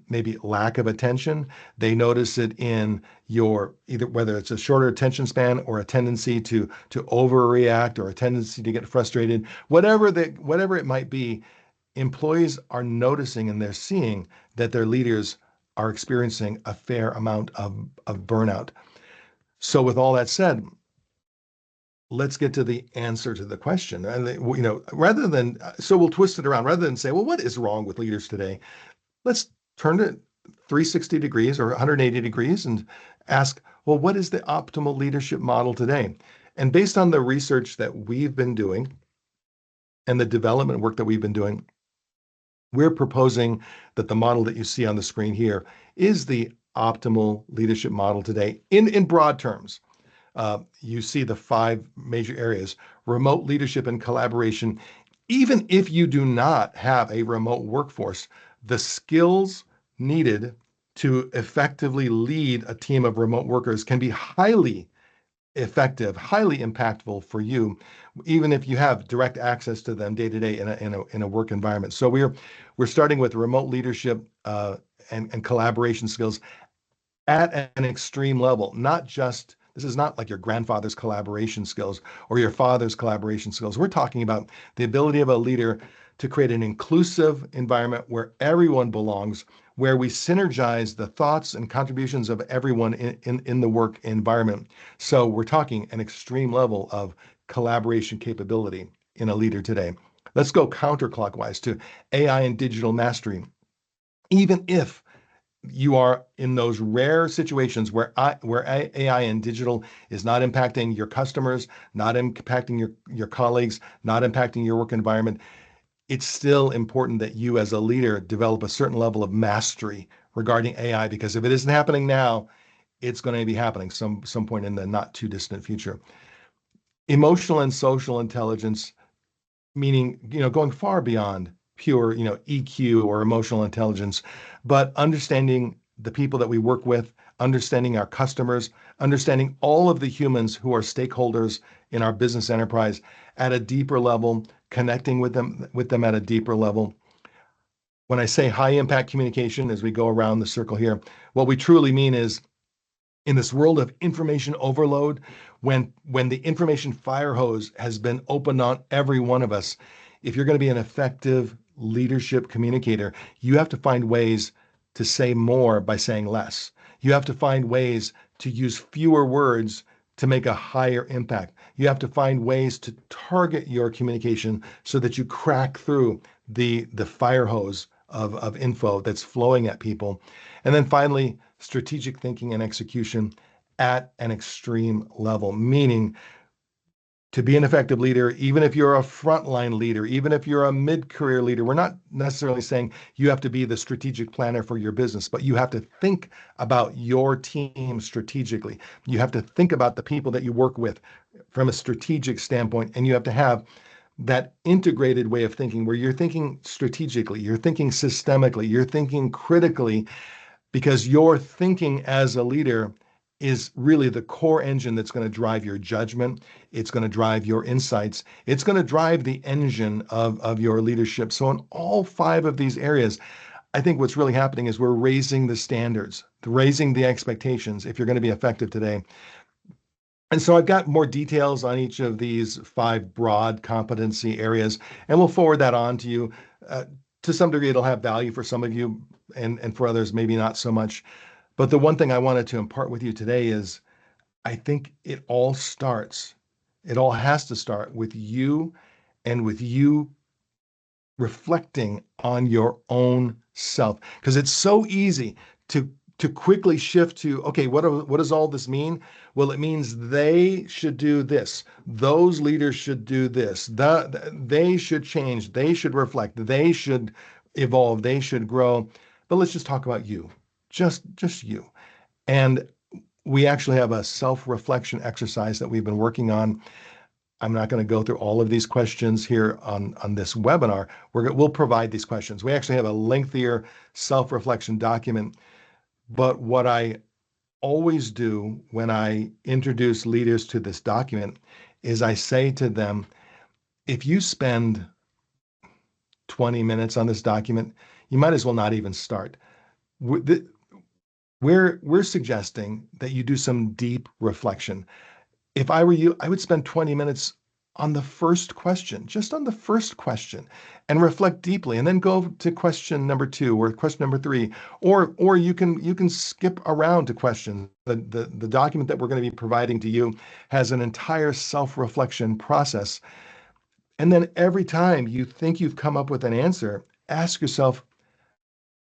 maybe lack of attention. They notice it in your either whether it's a shorter attention span or a tendency to overreact or a tendency to get frustrated. Whatever it might be, employees are noticing and they're seeing that their leaders are experiencing a fair amount of burnout. So with all that said, let's get to the answer to the question. And rather than so we'll twist it around. Rather than say, well, what is wrong with leaders today? Let's turn it 360 degrees or 180 degrees and ask, well, what is the optimal leadership model today? And based on the research that we've been doing and the development work that we've been doing, we're proposing that the model that you see on the screen here is the optimal leadership model today in broad terms. You see the five major areas: remote leadership and collaboration. Even if you do not have a remote workforce, the skills needed to effectively lead a team of remote workers can be highly effective, highly impactful for you, even if you have direct access to them day to day in a work environment. So we're starting with remote leadership and collaboration skills at an extreme level, not just this is not like your grandfather's collaboration skills or your father's collaboration skills. We're talking about the ability of a leader to create an inclusive environment where everyone belongs, where we synergize the thoughts and contributions of everyone in the work environment. So we're talking an extreme level of collaboration capability in a leader today. Let's go counterclockwise to AI and digital mastery. Even if you are in those rare situations where AI and digital is not impacting your customers, not impacting your colleagues, not impacting your work environment, it's still important that you as a leader develop a certain level of mastery regarding AI, because if it isn't happening now, it's going to be happening some point in the not too distant future. Emotional and social intelligence, meaning going far beyond pure EQ or emotional intelligence, but understanding the people that we work with, understanding our customers, understanding all of the humans who are stakeholders in our business enterprise at a deeper level, connecting with them at a deeper level. When I say high impact communication, as we go around the circle here, what we truly mean is, in this world of information overload, when the information fire hose has been opened on every one of us, if you're going to be an effective leadership communicator, you have to find ways to say more by saying less. You have to find ways to use fewer words to make a higher impact. You have to find ways to target your communication so that you crack through the fire hose of info that's flowing at people. And then finally, strategic thinking and execution at an extreme level, meaning to be an effective leader, even if you're a frontline leader, even if you're a mid-career leader, we're not necessarily saying you have to be the strategic planner for your business, but you have to think about your team strategically. You have to think about the people that you work with from a strategic standpoint, and you have to have that integrated way of thinking where you're thinking strategically, you're thinking systemically, you're thinking critically, because your thinking as a leader is really the core engine that's going to drive your judgment. It's going to drive your insights. It's going to drive the engine of your leadership. So in all five of these areas, I think what's really happening is we're raising the standards, raising the expectations if you're going to be effective today. And so I've got more details on each of these five broad competency areas, and we'll forward that on to you. To some degree, it'll have value for some of you, and for others, maybe not so much. But the one thing I wanted to impart with you today is I think it all has to start with you, and with you reflecting on your own self, because it's so easy to quickly shift to, okay, what does all this mean? Well, it means they should do this, those leaders should do this, they should change, they should reflect, they should evolve, they should grow. But let's just talk about you, just you. And we actually have a self-reflection exercise that we've been working on. I'm not going to go through all of these questions here on this webinar. We'll provide these questions. We actually have a lengthier self-reflection document, but what I always do when I introduce leaders to this document is I say to them, if you spend 20 minutes on this document, you might as well not even start. We're suggesting that you do some deep reflection. If I were you, I would spend 20 minutes on the first question, just on the first question, and reflect deeply, and then go to question number 2 or question number 3, or you can skip around to questions. The document that we're going to be providing to you has an entire self-reflection process. And then every time you think you've come up with an answer, ask yourself,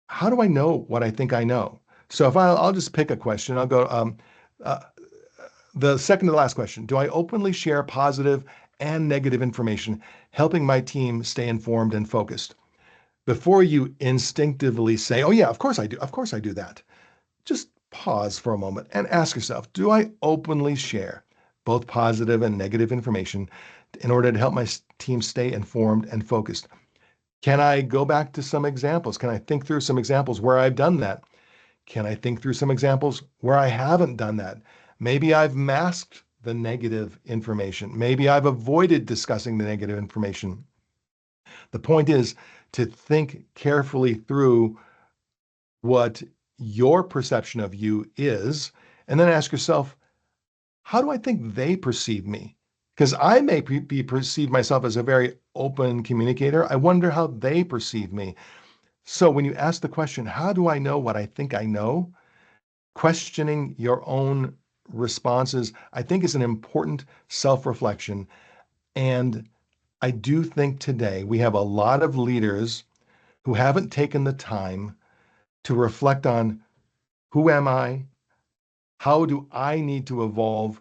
how do I know what I think I know? So if I'll just pick a question, I'll go, uh, the second to the last question, do I openly share positive and negative information, helping my team stay informed and focused? Before you instinctively say, oh yeah, of course I do. Of course I do that. Just pause for a moment and ask yourself, do I openly share both positive and negative information in order to help my team stay informed and focused? Can I go back to some examples? Can I think through some examples where I've done that? Can I think through some examples where I haven't done that? Maybe I've masked the negative information. Maybe I've avoided discussing the negative information. The point is to think carefully through what your perception of you is, and then ask yourself, how do I think they perceive me? Because I may be perceived myself as a very open communicator. I wonder how they perceive me. So when you ask the question, how do I know what I think I know? Questioning your own responses, I think, is an important self-reflection. And I do think today we have a lot of leaders who haven't taken the time to reflect on, who am I? How do I need to evolve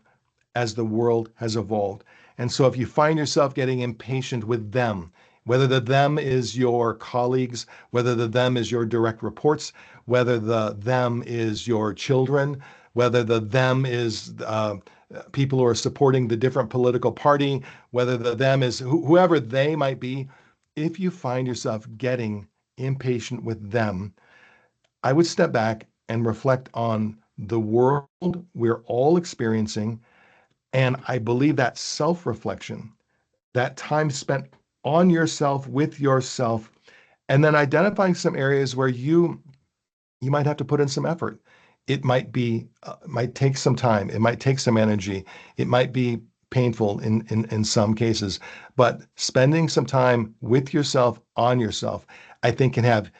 as the world has evolved? And so if you find yourself getting impatient with them, whether the them is your colleagues, whether the them is your direct reports, whether the them is your children, whether the them is people who are supporting the different political party, whether the them is whoever they might be, if you find yourself getting impatient with them, I would step back and reflect on the world we're all experiencing. And I believe that self-reflection, that time spent on yourself, with yourself, and then identifying some areas where you might have to put in some effort. It might take some time. It might take some energy. It might be painful in some cases, but spending some time with yourself, on yourself, I think can have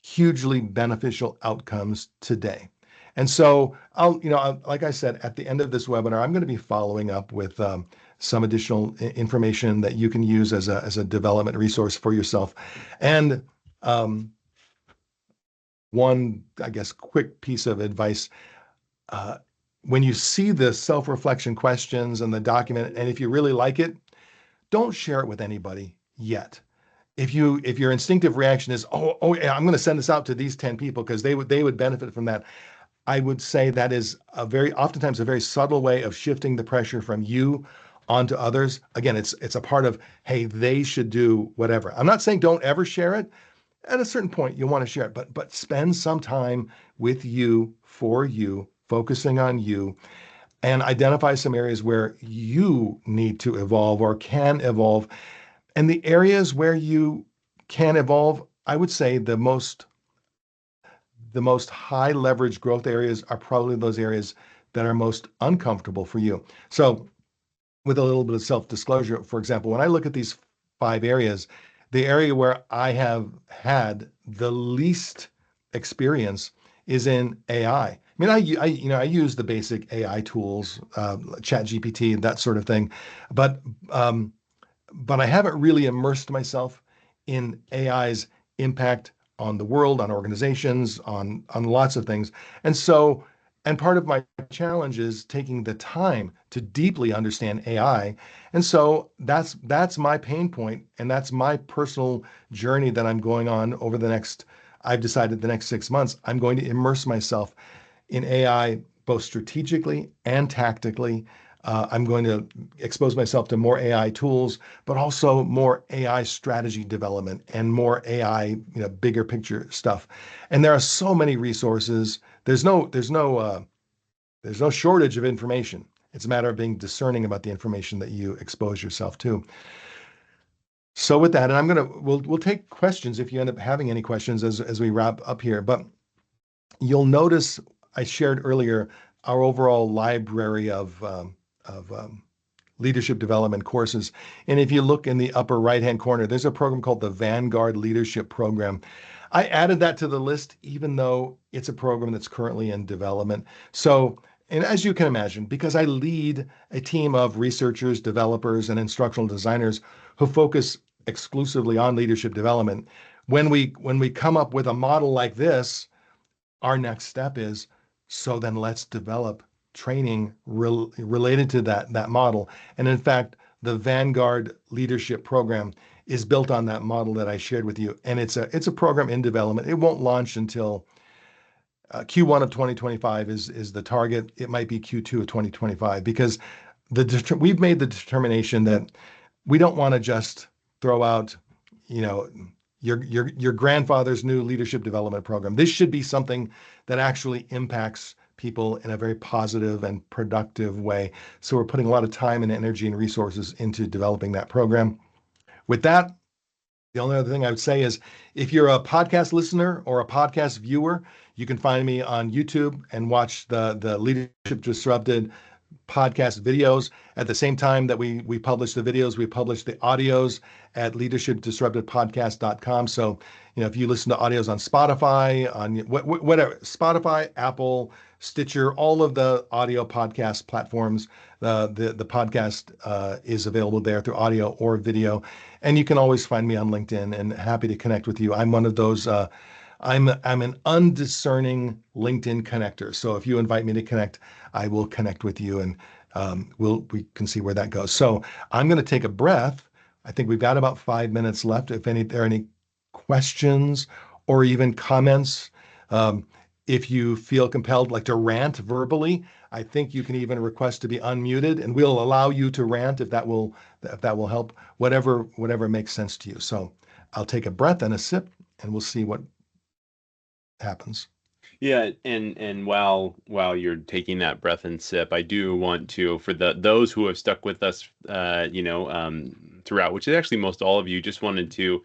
hugely beneficial outcomes today. And so like I said, at the end of this webinar, I'm going to be following up with some additional information that you can use as a development resource for yourself. And one, I guess, quick piece of advice, uh, when you see the self-reflection questions and the document, and if you really like it, don't share it with anybody yet. If your instinctive reaction is, oh yeah, I'm going to send this out to these 10 people because they would benefit from that, I would say that is oftentimes a very subtle way of shifting the pressure from you onto others. Again, it's a part of, hey, they should do whatever. I'm not saying don't ever share it. At a certain point, you want to share it, but spend some time with you, for you, focusing on you, and identify some areas where you need to evolve or can evolve. And the areas where you can evolve, I would say the most high leverage growth areas are probably those areas that are most uncomfortable for you. So with a little bit of self-disclosure, for example, when I look at these 5 areas, the area where I have had the least experience is in AI. I mean, I use the basic AI tools, Chat GPT, that sort of thing, but I haven't really immersed myself in AI's impact on the world, on organizations, on lots of things. And part of my challenge is taking the time to deeply understand AI. And so that's my pain point, and that's my personal journey that I'm going on over I've decided the next 6 months, I'm going to immerse myself in AI, both strategically and tactically. I'm going to expose myself to more AI tools, but also more AI strategy development and more AI, bigger picture stuff. And there are so many resources. There's no shortage of information. It's a matter of being discerning about the information that you expose yourself to. So with that, and we'll take questions if you end up having any questions as we wrap up here. But you'll notice I shared earlier our overall library of leadership development courses. And if you look in the upper right-hand corner, there's a program called the Vanguard Leadership Program. I added that to the list, even though it's a program that's currently in development. So, and as you can imagine, because I lead a team of researchers, developers, and instructional designers who focus exclusively on leadership development, when we come up with a model like this, our next step is, so then let's develop training related to that model. And in fact, the Vanguard Leadership Program is built on that model that I shared with you. And it's a program in development. It won't launch until Q1 of 2025 is the target. It might be Q2 of 2025 because we've made the determination that we don't want to just throw out, you know, your grandfather's new leadership development program. This should be something that actually impacts people in a very positive and productive way. So we're putting a lot of time and energy and resources into developing that program. With that, the only other thing I would say is if you're a podcast listener or a podcast viewer, you can find me on YouTube and watch the Leadership Disrupted podcast videos. At the same time that we publish the videos, we publish the audios at leadershipdisruptedpodcast.com. So, if you listen to audios on Spotify, on whatever, Spotify, Apple, Stitcher, all of the audio podcast platforms, the podcast is available there through audio or video. And you can always find me on LinkedIn and happy to connect with you. I'm one of those I'm an undiscerning LinkedIn connector. So if you invite me to connect, I will connect with you and we can see where that goes. So I'm going to take a breath. I think we've got about 5 minutes left. If there are any questions or even comments, if you feel compelled, like to rant verbally, I think you can even request to be unmuted, and we'll allow you to rant if that will help. Whatever makes sense to you. So I'll take a breath and a sip, and we'll see what happens. Yeah, and while you're taking that breath and sip, I do want to, for those who have stuck with us, throughout, which is actually most all of you, just wanted to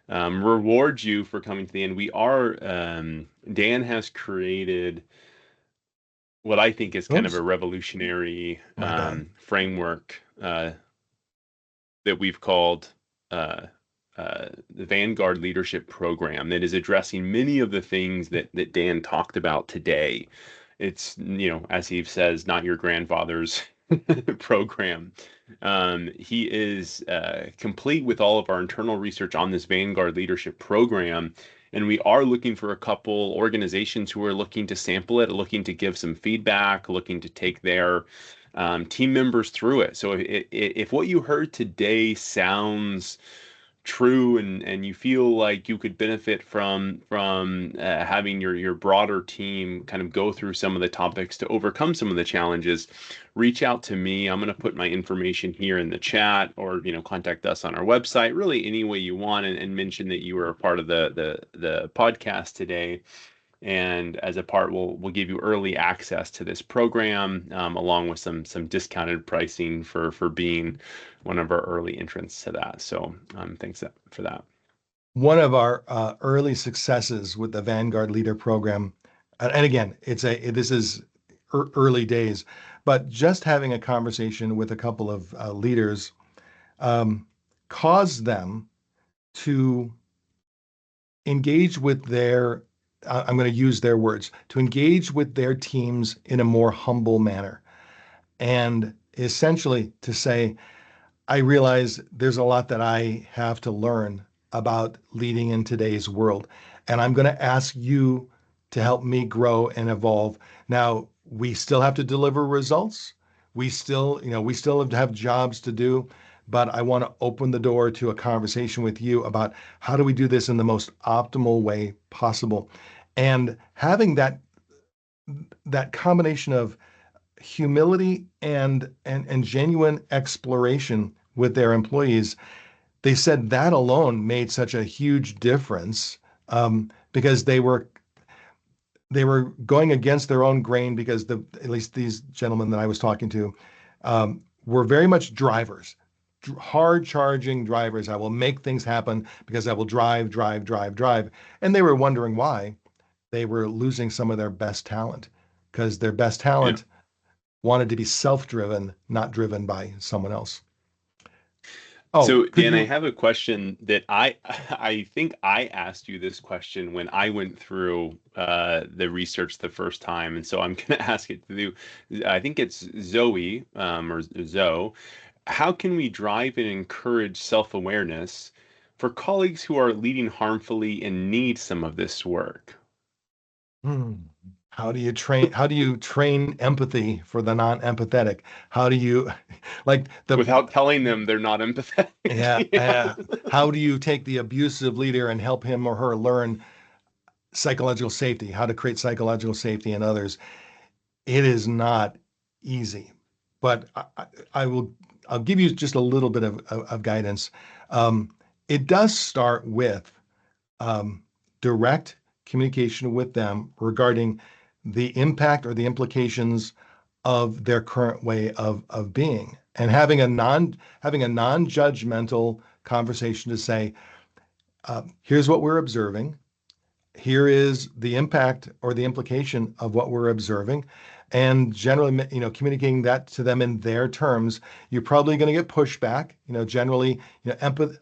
reward you for coming to the end. Dan has created what I think is kind of a Oops, revolutionary my bad. framework that we've called the Vanguard Leadership Program that is addressing many of the things that Dan talked about today. It's, as he says, not your grandfather's program. He is complete with all of our internal research on this Vanguard Leadership Program. And we are looking for a couple organizations who are looking to sample it, looking to give some feedback, looking to take their team members through it. So if what you heard today sounds true and you feel like you could benefit from having your broader team kind of go through some of the topics to overcome some of the challenges, reach out to me. I'm going to put my information here in the chat, or contact us on our website, really any way you want, and mention that you were a part of the podcast today. And as a part, we'll give you early access to this program, along with some discounted pricing for being one of our early entrants to that. So thanks for that. One of our early successes with the Vanguard Leader Program, and again, this is early days, but just having a conversation with a couple of leaders um, caused them to engage with I'm going to use their words, to engage with their teams in a more humble manner. And essentially to say, I realize there's a lot that I have to learn about leading in today's world. And I'm going to ask you to help me grow and evolve. Now, we still have to deliver results. We still have jobs to do, but I want to open the door to a conversation with you about how do we do this in the most optimal way possible. And having that combination of humility and genuine exploration with their employees, they said that alone made such a huge difference, because they were going against their own grain, because at least these gentlemen that I was talking to were very much drivers, hard charging drivers. I will make things happen because I will drive, drive, drive, drive. And they were wondering why they were losing some of their best talent, because their best Yeah. talent wanted to be self-driven, not driven by someone else. Oh, So, could Dan, I you? have a question that I think I asked you this question when I went through the research the first time, and so I'm going to ask it to you. I think it's Zoe or Zoe. How can we drive and encourage self-awareness for colleagues who are leading harmfully and need some of this work Hmm. How do you train empathy for the non-empathetic? How do you like the without telling them they're not empathetic? yeah, Yeah. how do you take the abusive leader and help him or her learn psychological safety, how to create psychological safety in others? It is not easy, but I'll give you just a little bit of guidance. Um, it does start with um, direct communication with them regarding the impact or the implications of their current way of being, and having a non-judgmental conversation to say, here's what we're observing, here is the impact or the implication of what we're observing, and generally, communicating that to them in their terms. You're probably going to get pushback. Generally,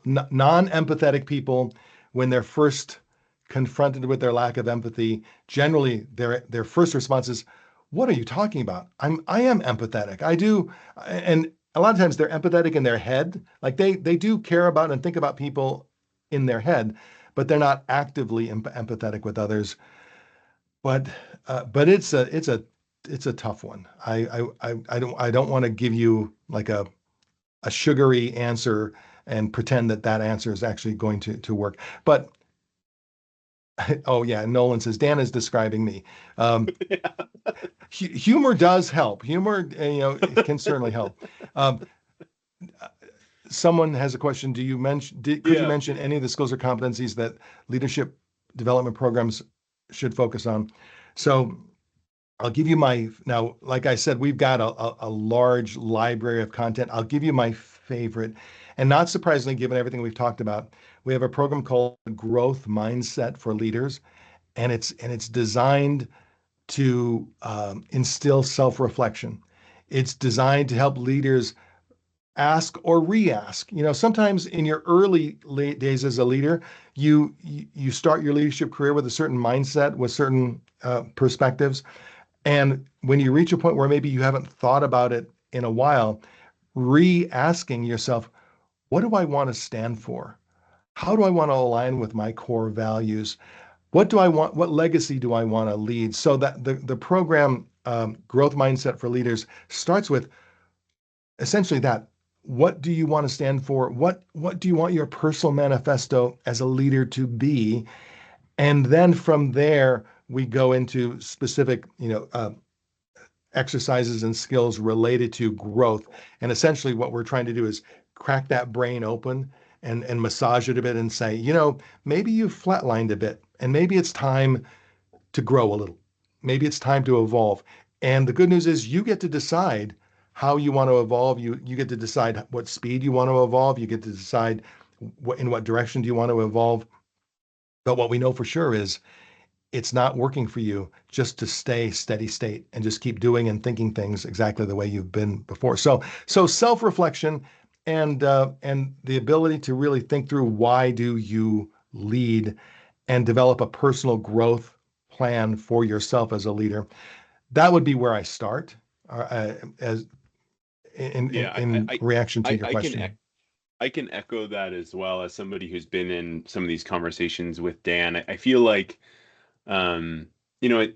non-empathetic people, when they're first confronted with their lack of empathy, generally their first response is, "What are you talking about? I am empathetic. I do." And a lot of times they're empathetic in their head, like they do care about and think about people in their head, but they're not actively empathetic with others. But it's a tough one. I don't want to give you like a sugary answer and pretend that answer is actually going to work. But oh yeah, Nolan says Dan is describing me. Um, Humor does help. Humor, can certainly help. Um, Someone has a question. Could you Yeah. mention any of the skills or competencies that leadership development programs should focus on? So I'll give you now, like I said, we've got a large library of content. I'll give you my favorite. And not surprisingly, given everything we've talked about, we have a program called Growth Mindset for Leaders, and it's designed to instill self-reflection. It's designed to help leaders ask or re-ask. Sometimes in your early late days as a leader, you start your leadership career with a certain mindset, with certain perspectives, and when you reach a point where maybe you haven't thought about it in a while, re-asking yourself, what do I want to stand for? How do I want to align with my core values? What legacy do I want to lead? So that the program, Growth Mindset for Leaders, starts with essentially that. What do you want to stand for? What do you want your personal manifesto as a leader to be? And then from there, we go into specific, exercises and skills related to growth. And essentially, what we're trying to do is crack that brain open and massage it a bit and say, maybe you've flatlined a bit, and maybe it's time to grow a little. Maybe it's time to evolve. And the good news is you get to decide how you want to evolve. You get to decide what speed you want to evolve. You get to decide in what direction do you want to evolve. But what we know for sure is it's not working for you just to stay steady state and just keep doing and thinking things exactly the way you've been before. So self-reflection and the ability to really think through, why do you lead, and develop a personal growth plan for yourself as a leader. That would be where I start, as in, in Yeah, in reaction to I, your I can question. I can echo that as well as somebody who's been in some of these conversations with Dan. I feel like um, you know,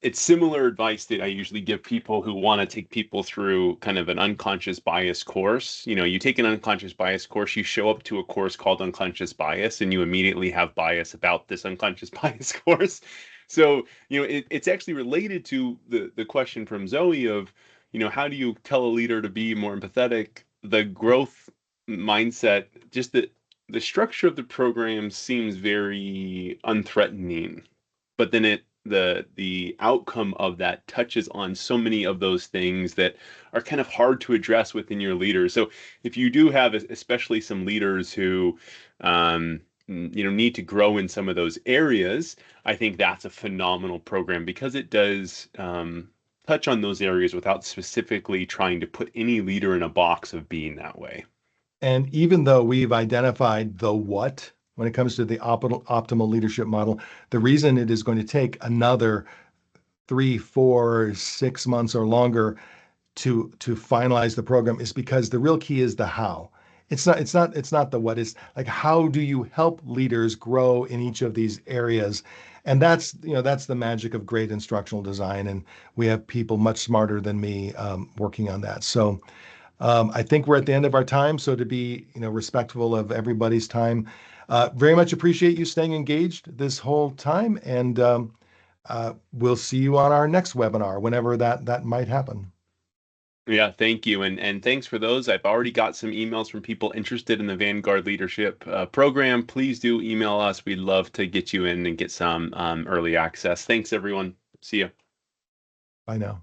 it's similar advice that I usually give people who want to take people through kind of an unconscious bias course. You take an unconscious bias course, you show up to a course called unconscious bias, and you immediately have bias about this unconscious bias course. So, it's actually related to the question from Zoe of, how do you tell a leader to be more empathetic? The growth mindset, just the structure of the program seems very unthreatening, but then the outcome of that touches on so many of those things that are kind of hard to address within your leaders. So if you do have especially some leaders who need to grow in some of those areas, I think that's a phenomenal program because it does touch on those areas without specifically trying to put any leader in a box of being that way. And even though we've identified the what when it comes to the optimal leadership model, the reason it is going to take another 3, 4, 6 months or longer to finalize the program is because the real key is the how. It's not the what. Is like, how do you help leaders grow in each of these areas? And that's the magic of great instructional design. And we have people much smarter than me working on that. So I think we're at the end of our time. So to be respectful of everybody's time, very much appreciate you staying engaged this whole time. And we'll see you on our next webinar, whenever that might happen. Yeah, thank you. And thanks for those. I've already got some emails from people interested in the Vanguard Leadership program. Please do email us. We'd love to get you in and get some early access. Thanks, everyone. See you. Bye now.